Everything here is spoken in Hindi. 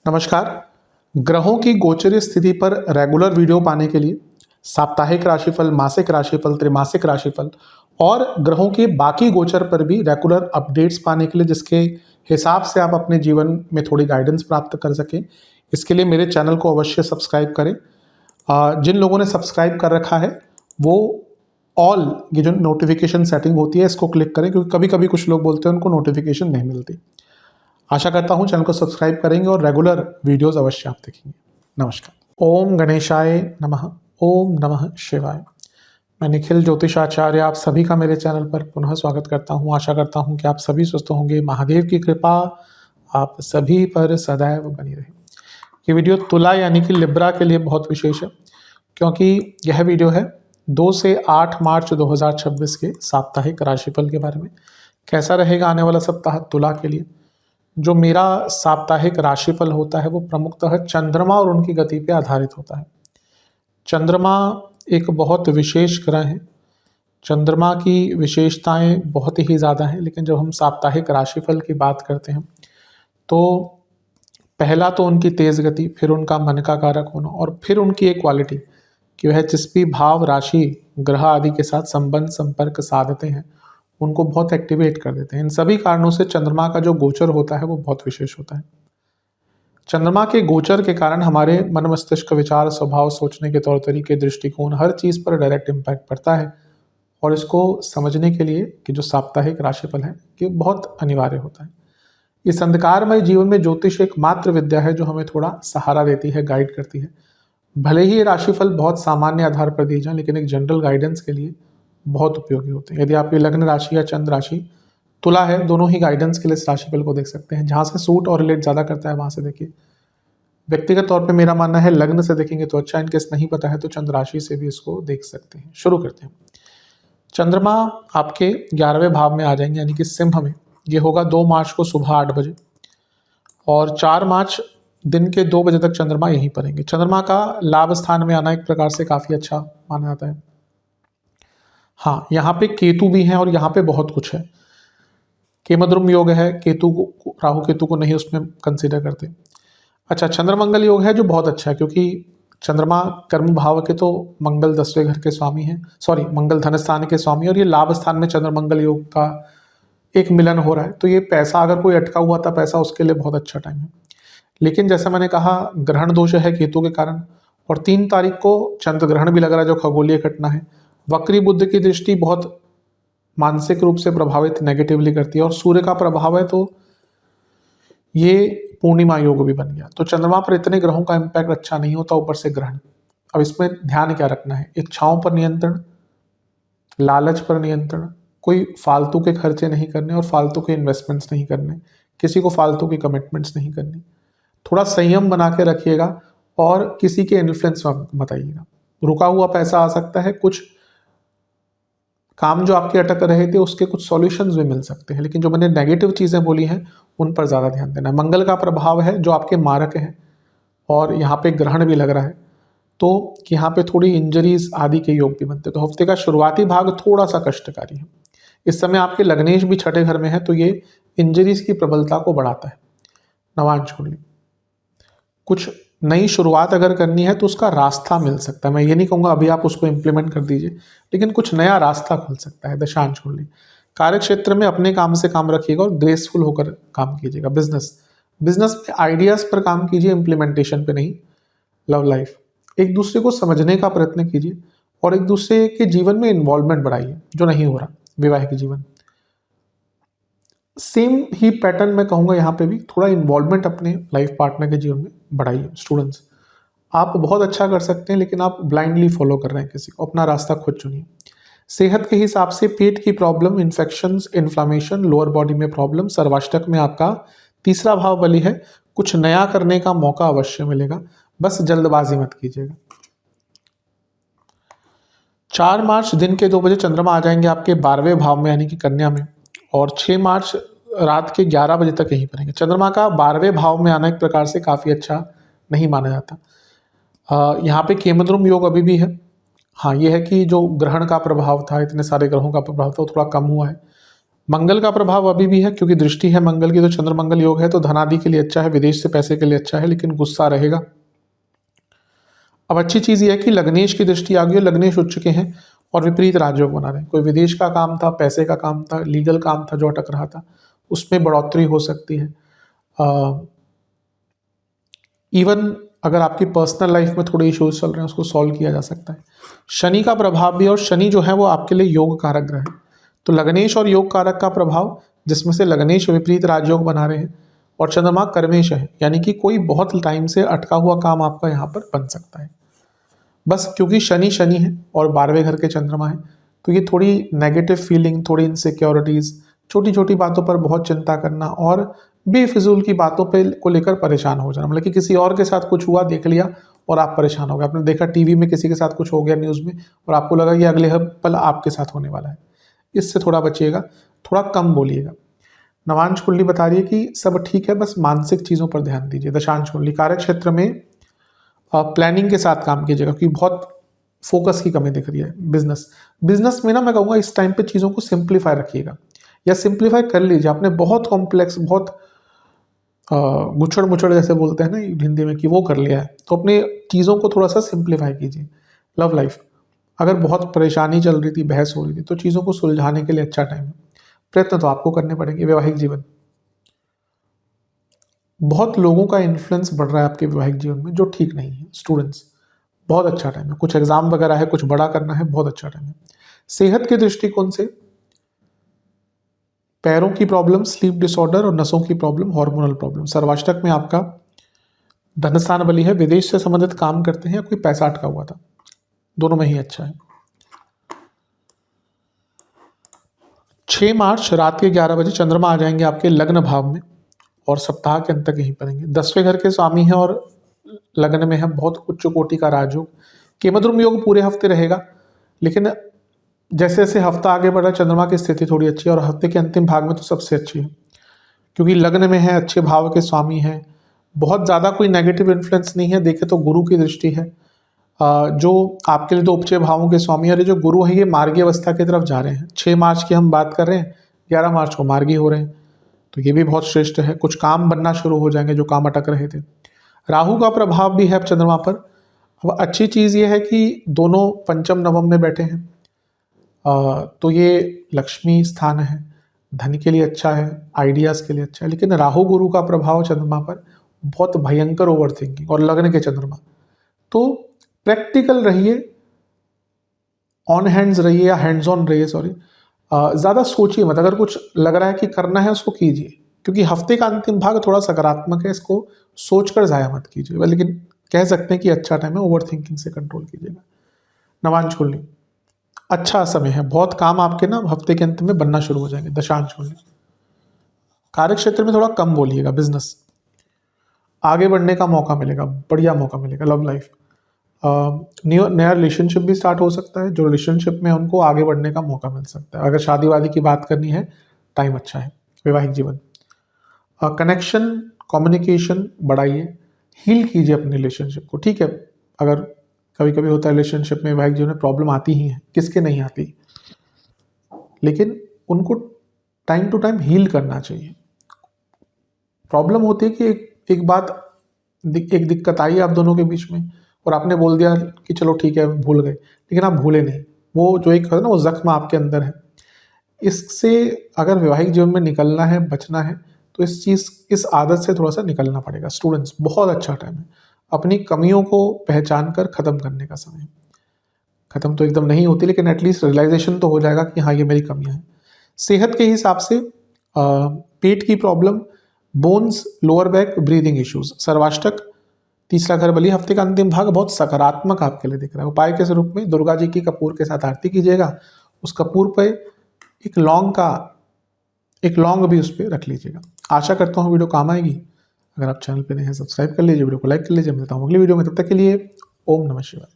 नमस्कार। ग्रहों की गोचरीय स्थिति पर रेगुलर वीडियो पाने के लिए साप्ताहिक राशिफल, मासिक राशिफल, त्रैमासिक राशिफल और ग्रहों के बाकी गोचर पर भी रेगुलर अपडेट्स पाने के लिए, जिसके हिसाब से आप अपने जीवन में थोड़ी गाइडेंस प्राप्त कर सकें, इसके लिए मेरे चैनल को अवश्य सब्सक्राइब करें। जिन लोगों ने सब्सक्राइब कर रखा है वो ऑल ये जो नोटिफिकेशन सेटिंग होती है इसको क्लिक करें, क्योंकि कभी कभी कुछ लोग बोलते हैं उनको नोटिफिकेशन नहीं मिलती। आशा करता हूं चैनल को सब्सक्राइब करेंगे और रेगुलर वीडियोस अवश्य आप देखेंगे। नमस्कार। ओम गणेशाय नमः। ओम नमः शिवाय। मैं निखिल ज्योतिषाचार्य आप सभी का मेरे चैनल पर पुनः स्वागत करता हूं। आशा करता हूं कि आप सभी स्वस्थ होंगे। महादेव की कृपा आप सभी पर सदैव बनी रहे। ये वीडियो तुला यानी कि लिब्रा के लिए बहुत विशेष है, क्योंकि यह वीडियो है 2 से 8 मार्च 2026 के साप्ताहिक राशिफल के बारे में। कैसा रहेगा आने वाला सप्ताह तुला के लिए। जो मेरा साप्ताहिक राशिफल होता है वो प्रमुखतः चंद्रमा और उनकी गति पे आधारित होता है। चंद्रमा एक बहुत विशेष ग्रह है। चंद्रमा की विशेषताएं बहुत ही ज़्यादा हैं, लेकिन जब हम साप्ताहिक राशिफल की बात करते हैं तो पहला तो उनकी तेज़ गति, फिर उनका मन का कारक होना और फिर उनकी एक क्वालिटी कि वह जिस भी भाव, राशि, ग्रह आदि के साथ संबंध संपर्क साधते हैं उनको बहुत एक्टिवेट कर देते हैं। इन सभी कारणों से चंद्रमा का जो गोचर होता है वो बहुत विशेष होता है। चंद्रमा के गोचर के कारण हमारे मन, मस्तिष्क, विचार, स्वभाव, सोचने के तौर तरीके, दृष्टिकोण, हर चीज़ पर डायरेक्ट इम्पैक्ट पड़ता है। और इसको समझने के लिए कि जो साप्ताहिक राशिफल है ये बहुत अनिवार्य होता है। इस अंधकारमय जीवन में ज्योतिष एक मात्र विद्या है जो हमें थोड़ा सहारा देती है, गाइड करती है। भले ही ये राशिफल बहुत सामान्य आधार पर दिए जाएं, लेकिन एक जनरल गाइडेंस के लिए बहुत उपयोगी होते हैं। यदि आपकी लग्न राशि या चंद्र राशि तुला है, दोनों ही गाइडेंस के लिए इस राशिफल को देख सकते हैं। जहाँ से सूट और रिलेट ज़्यादा करता है वहाँ से देखिए। व्यक्तिगत तौर पे मेरा मानना है लग्न से देखेंगे तो अच्छा, इनकेस नहीं पता है तो चंद्र राशि से भी इसको देख सकते हैं। शुरू करते हैं। चंद्रमा आपके 11वें भाव में आ जाएंगे, यानी कि सिंह में। ये होगा 2 मार्च को सुबह 8 बजे और 4 मार्च दिन के 2 बजे तक चंद्रमा यहीं पर रहेंगे। चंद्रमा का लाभ स्थान में आना एक प्रकार से काफ़ी अच्छा माना जाता है। हाँ, यहाँ पे केतु भी हैं और यहाँ पे बहुत कुछ है। केमद्रुम योग है, केतु को, राहु केतु को नहीं उसमें कंसीडर करते। अच्छा, चंद्रमंगल योग है जो बहुत अच्छा है, क्योंकि चंद्रमा कर्म भाव के तो मंगल 10वें घर के स्वामी हैं, सॉरी मंगल धन स्थान के स्वामी, और ये लाभ स्थान में चंद्रमंगल योग का एक मिलन हो रहा है। तो ये पैसा, अगर कोई अटका हुआ था पैसा, उसके लिए बहुत अच्छा टाइम है। लेकिन जैसा मैंने कहा ग्रहण दोष है केतु के कारण, और 3 तारीख को चंद्र ग्रहण भी लग रहा है जो खगोलीय घटना है। वक्री बुध की दृष्टि बहुत मानसिक रूप से प्रभावित नेगेटिवली करती है, और सूर्य का प्रभाव है तो ये पूर्णिमा योग भी बन गया। तो चंद्रमा पर इतने ग्रहों का इम्पैक्ट अच्छा नहीं होता, ऊपर से ग्रहण। अब इसमें ध्यान क्या रखना है? इच्छाओं पर नियंत्रण, लालच पर नियंत्रण, कोई फालतू के खर्चे नहीं करने और फालतू के इन्वेस्टमेंट्स नहीं करने, किसी को फालतू की कमिटमेंट्स नहीं करनी। थोड़ा संयम बना के रखिएगा और किसी के इन्फ्लुएंस मत आइएगा। रुका हुआ पैसा आ सकता है, कुछ काम जो आपके अटक रहे थे उसके कुछ सॉल्यूशंस भी मिल सकते हैं, लेकिन जो मैंने नेगेटिव चीज़ें बोली हैं उन पर ज़्यादा ध्यान देना है। मंगल का प्रभाव है जो आपके मारक हैं, और यहाँ पे ग्रहण भी लग रहा है, तो यहाँ पे थोड़ी इंजरीज आदि के योग भी बनते हैं। तो हफ्ते का शुरुआती भाग थोड़ा सा कष्टकारी है। इस समय आपके लग्नेश भी 6ठे घर में है, तो ये इंजरीज की प्रबलता को बढ़ाता है। नवांश कुंडली, कुछ नई शुरुआत अगर करनी है तो उसका रास्ता मिल सकता है। मैं ये नहीं कहूँगा अभी आप उसको इम्प्लीमेंट कर दीजिए, लेकिन कुछ नया रास्ता खुल सकता है। दशांश कुंडली, कार्य क्षेत्र में अपने काम से काम रखिएगा और ग्रेसफुल होकर काम कीजिएगा। बिजनेस में आइडियाज पर काम कीजिए, इम्प्लीमेंटेशन पे नहीं। लव लाइफ, एक दूसरे को समझने का प्रयत्न कीजिए और एक दूसरे के जीवन में इन्वॉल्वमेंट बढ़ाइए जो नहीं हो रहा। वैवाहिक जीवन सेम ही पैटर्न में कहूँगा, यहाँ पे भी थोड़ा इन्वॉल्वमेंट अपने लाइफ पार्टनर के जीवन में बढ़ाइए। स्टूडेंट्स, आप बहुत अच्छा कर सकते हैं, लेकिन आप ब्लाइंडली फॉलो कर रहे हैं किसी को। अपना रास्ता खुद चुनिए। सेहत के हिसाब से पेट की problem, infections, inflammation, lower body में प्रॉब्लम। सर्वाष्टक में आपका 3रा भाव बली है, कुछ नया करने का मौका अवश्य मिलेगा, बस जल्दबाजी मत कीजिएगा। 4 मार्च दिन के 2 बजे चंद्रमा आ जाएंगे आपके 12वें भाव में, यानी कि कन्या में, और 6 मार्च रात के 11 बजे तक यहीं पर रहेंगे। चंद्रमा का 12वें भाव में आना एक प्रकार से काफ़ी अच्छा नहीं माना जाता। यहाँ पे केमद्रुम योग अभी भी है। हाँ, ये है कि जो ग्रहण का प्रभाव था, इतने सारे ग्रहों का प्रभाव था, वो थोड़ा कम हुआ है। मंगल का प्रभाव अभी भी है क्योंकि दृष्टि है मंगल की, तो चंद्र मंगल योग है, तो धनादि के लिए अच्छा है, विदेश से पैसे के लिए अच्छा है, लेकिन गुस्सा रहेगा। अब अच्छी चीज़ यह है कि लग्नेश की दृष्टि आ गई है, लग्नेश उच्च के हैं और विपरीत राजयोग बना रहे हैं। कोई विदेश का काम था, पैसे का काम था, लीगल काम था जो अटक रहा था, उसमें बढ़ोतरी हो सकती है। इवन अगर आपकी पर्सनल लाइफ में थोड़े इश्यूज चल रहे हैं उसको सॉल्व किया जा सकता है। शनि का प्रभाव भी, और शनि जो है वो आपके लिए योग कारक ग्रह है, तो लग्नेश और योग कारक का प्रभाव, जिसमें से लग्नेश विपरीत राजयोग बना रहे हैं और चंद्रमा कर्मेश है, यानी कि कोई बहुत टाइम से अटका हुआ काम आपका यहाँ पर बन सकता है। बस क्योंकि शनि शनि है और 12वें घर के चंद्रमा है, तो ये थोड़ी नेगेटिव फीलिंग, थोड़ी इनसिक्योरिटीज़, छोटी छोटी बातों पर बहुत चिंता करना और बेफिजूल की बातों पे को लेकर परेशान हो जाना, मतलब कि किसी और के साथ कुछ हुआ, देख लिया और आप परेशान हो गए। आपने देखा टीवी में किसी के साथ कुछ हो गया न्यूज़ में और आपको लगा कि अगले पल आपके साथ होने वाला है, इससे थोड़ा बचिएगा, थोड़ा कम बोलिएगा। नवांश कुंडली बता रही है कि सब ठीक है, बस मानसिक चीज़ों पर ध्यान दीजिए। दशांश कुंडली कार्य क्षेत्र में प्लानिंग के साथ काम कीजिएगा क्योंकि बहुत फोकस की कमी दिख रही है। बिजनेस में ना मैं कहूँगा इस टाइम पे चीज़ों को सिंप्लीफाई रखिएगा या सिंप्लीफाई कर लीजिए। आपने बहुत कॉम्प्लेक्स, बहुत गुच्छड़ मुच्छड़ जैसे बोलते हैं ना हिंदी में, कि वो कर लिया है, तो अपने चीज़ों को थोड़ा सा सिंप्लीफाई कीजिए। लव लाइफ, अगर बहुत परेशानी चल रही थी, बहस हो रही थी, तो चीज़ों को सुलझाने के लिए अच्छा टाइम है। प्रयत्न तो आपको करने पड़ेंगे। वैवाहिक जीवन, बहुत लोगों का इन्फ्लुएंस बढ़ रहा है आपके वैवाहिक जीवन में जो ठीक नहीं है। स्टूडेंट्स, बहुत अच्छा टाइम है, कुछ एग्जाम वगैरह है, कुछ बड़ा करना है, बहुत अच्छा टाइम है। सेहत के दृष्टिकोण से पैरों की प्रॉब्लम, स्लीप डिसऑर्डर और नसों की प्रॉब्लम, हार्मोनल प्रॉब्लम। सर्वाष्टक में आपका धनस्थान बली है, विदेश से संबंधित काम करते हैं या कोई पैसा अटका हुआ था, दोनों में ही अच्छा है। 6 मार्च रात के 11 बजे चंद्रमा आ जाएंगे आपके लग्न भाव में और सप्ताह के अंत तक यहीं पड़ेंगे। 10वें घर के स्वामी हैं और लग्न में है, बहुत उच्च कोटि का राजयोग। केमद्रुम योग पूरे हफ्ते रहेगा, लेकिन जैसे जैसे हफ्ता आगे बढ़ा चंद्रमा की स्थिति थोड़ी अच्छी है और हफ्ते के अंतिम भाग में तो सबसे अच्छी है क्योंकि लग्न में है, अच्छे भाव के स्वामी हैं, बहुत ज़्यादा कोई नेगेटिव इन्फ्लुएंस नहीं है। देखे तो गुरु की दृष्टि है जो आपके लिए तो उपचय भावों के स्वामी, और ये जो गुरु है ये मार्गी अवस्था की तरफ जा रहे हैं। 6 मार्च की हम बात कर रहे हैं, 11 मार्च को मार्गी हो रहे हैं, तो ये भी बहुत श्रेष्ठ है। कुछ काम बनना शुरू हो जाएंगे जो काम अटक रहे थे। राहु का प्रभाव भी है चंद्रमा पर। अब अच्छी चीज़ ये है कि दोनों पंचम नवम में बैठे हैं, तो ये लक्ष्मी स्थान है, धन के लिए अच्छा है, आइडियाज़ के लिए अच्छा है। लेकिन राहु गुरु का प्रभाव चंद्रमा पर बहुत भयंकर ओवर थिंकिंग, और लग्न के चंद्रमा, तो प्रैक्टिकल रहिए, ऑन हैंड्स रहिए या हैंड्स ऑन रहिए, सॉरी, ज़्यादा सोचिए मत। अगर कुछ लग रहा है कि करना है उसको कीजिए, क्योंकि हफ्ते का अंतिम भाग थोड़ा सकारात्मक है, इसको सोचकर ज़ाया मत कीजिए। लेकिन कह सकते हैं कि अच्छा टाइम है, ओवर थिंकिंग से कंट्रोल कीजिएगा। नवांश कुंडली, अच्छा समय है, बहुत काम आपके ना हफ्ते के अंत में बनना शुरू हो जाएंगे। दशांश कुंडली, कार्य क्षेत्र में थोड़ा कम बोलिएगा, बिजनेस आगे बढ़ने का मौका मिलेगा, बढ़िया मौका मिलेगा। लव लाइफ, नया रिलेशनशिप भी स्टार्ट हो सकता है, जो रिलेशनशिप में उनको आगे बढ़ने का मौका मिल सकता है। अगर शादी वादी की बात करनी है, टाइम अच्छा है। वैवाहिक जीवन, कनेक्शन, कम्युनिकेशन बढ़ाइए, हील कीजिए अपने रिलेशनशिप को। ठीक है, अगर कभी कभी होता है रिलेशनशिप में, वैवाहिक जीवन में प्रॉब्लम आती ही है, किसके नहीं आती, लेकिन उनको टाइम टू टाइम हील करना चाहिए। प्रॉब्लम होती है कि एक बात, एक दिक्कत आई आप दोनों के बीच में और आपने बोल दिया कि चलो ठीक है भूल गए, लेकिन आप भूले नहीं। वो जो एक है ना, वो जख्म आपके अंदर है। इससे अगर वैवाहिक जीवन में निकलना है, बचना है, तो इस आदत से थोड़ा सा निकलना पड़ेगा। स्टूडेंट्स, बहुत अच्छा टाइम है, अपनी कमियों को पहचान कर ख़त्म करने का समय है। ख़त्म तो एकदम नहीं होती, लेकिन एटलीस्ट रियलाइजेशन तो हो जाएगा कि हाँ ये मेरी कमियाँ हैं। सेहत के हिसाब से पेट की problem, bones, lower back, breathing issues. सर्वाष्टक, तीसरा घर बली, हफ्ते का अंतिम भाग बहुत सकारात्मक आपके लिए दिख रहा है। उपाय के स्वरूप में दुर्गा जी की कपूर के साथ आरती कीजिएगा, उस कपूर पे एक लौंग भी उस पर रख लीजिएगा। आशा करता हूँ वीडियो काम आएगी। अगर आप चैनल पे नए हैं, सब्सक्राइब कर लीजिए, वीडियो को लाइक कर लीजिए। मिलता हूँ अगली वीडियो में, तब तक के लिए ओम नमः शिवाय।